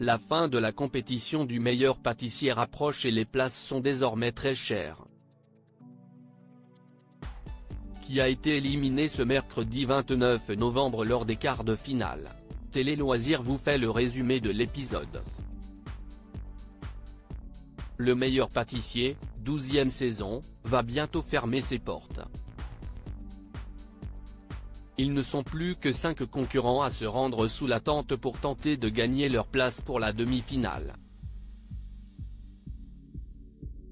La fin de la compétition du meilleur pâtissier approche et les places sont désormais très chères. Qui a été éliminé ce mercredi 29 novembre lors des quarts de finale. Télé Loisirs vous fait le résumé de l'épisode. Le meilleur pâtissier, 12e saison, va bientôt fermer ses portes. Ils ne sont plus que 5 concurrents à se rendre sous la tente pour tenter de gagner leur place pour la demi-finale.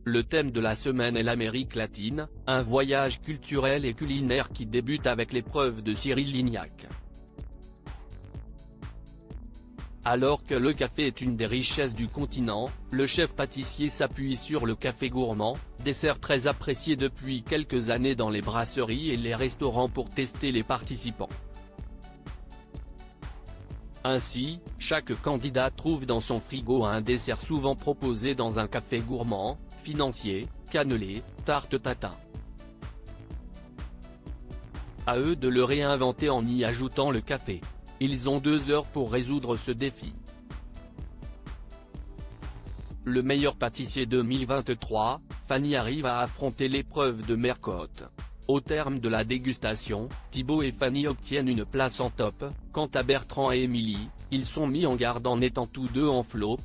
Le thème de la semaine est l'Amérique latine, un voyage culturel et culinaire qui débute avec l'épreuve de Cyril Lignac. Alors que le café est une des richesses du continent, le chef pâtissier s'appuie sur le café gourmand, dessert très apprécié depuis quelques années dans les brasseries et les restaurants pour tester les participants. Ainsi, chaque candidat trouve dans son frigo un dessert souvent proposé dans un café gourmand, financier, cannelé, tarte tatin. À eux de le réinventer en y ajoutant le café. Ils ont 2 heures pour résoudre ce défi. Le meilleur pâtissier 2023, Fanny arrive à affronter l'épreuve de Mercotte. Au terme de la dégustation, Thibaut et Fanny obtiennent une place en top, quant à Bertrand et Émilie, ils sont mis en garde en étant tous deux en flop.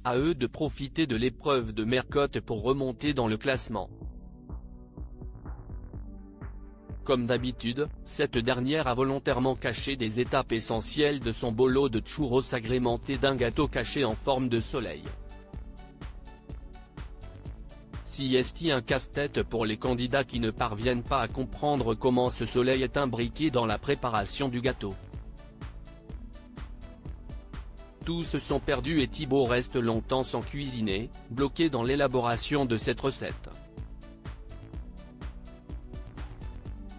À eux de profiter de l'épreuve de Mercotte pour remonter dans le classement. Comme d'habitude, cette dernière a volontairement caché des étapes essentielles de son bolo de churros agrémenté d'un gâteau caché en forme de soleil. Si est un casse-tête pour les candidats qui ne parviennent pas à comprendre comment ce soleil est imbriqué dans la préparation du gâteau. Tous sont perdus et Thibaut reste longtemps sans cuisiner, bloqué dans l'élaboration de cette recette.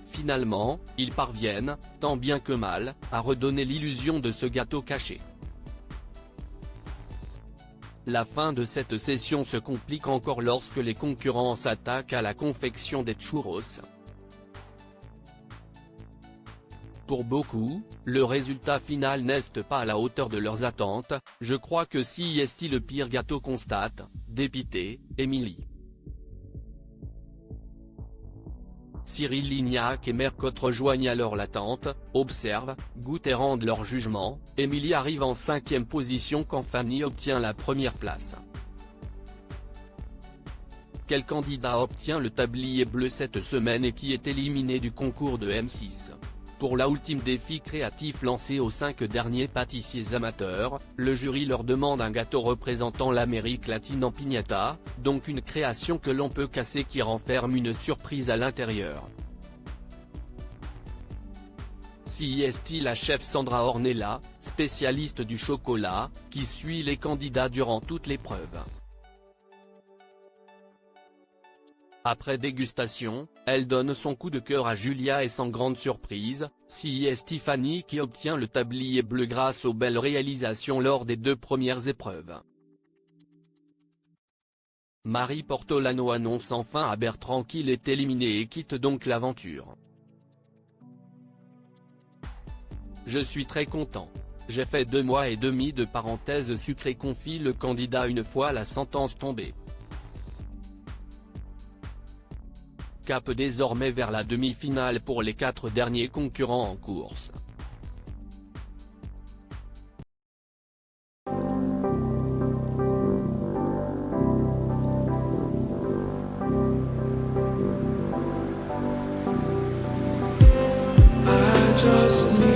Finalement, ils parviennent, tant bien que mal, à redonner l'illusion de ce gâteau caché. La fin de cette session se complique encore lorsque les concurrents s'attaquent à la confection des churros. Pour beaucoup, le résultat final n'est pas à la hauteur de leurs attentes, je crois que si est le pire gâteau constate, dépité, Émilie. Cyril Lignac et Mercotte rejoignent alors l'attente, observent, goûtent et rendent leur jugement. Émilie arrive en 5e position quand Fanny obtient la première place. Quel candidat obtient le tablier bleu cette semaine et qui est éliminé du concours de M6? Pour l'ultime défi créatif lancé aux 5 derniers pâtissiers amateurs, le jury leur demande un gâteau représentant l'Amérique latine en piñata, donc une création que l'on peut casser qui renferme une surprise à l'intérieur. Si est la chef Sandra Ornella, spécialiste du chocolat, qui suit les candidats durant toute l'épreuve. Après dégustation, elle donne son coup de cœur à Julia et sans grande surprise, c'est Fanny qui obtient le tablier bleu grâce aux belles réalisations lors des 2 premières épreuves. Marie Portolano annonce enfin à Bertrand qu'il est éliminé et quitte donc l'aventure. Je suis très content. J'ai fait 2 mois et demi de parenthèse sucrée, confie le candidat une fois la sentence tombée. Cap désormais vers la demi-finale pour les 4 derniers concurrents en course. I just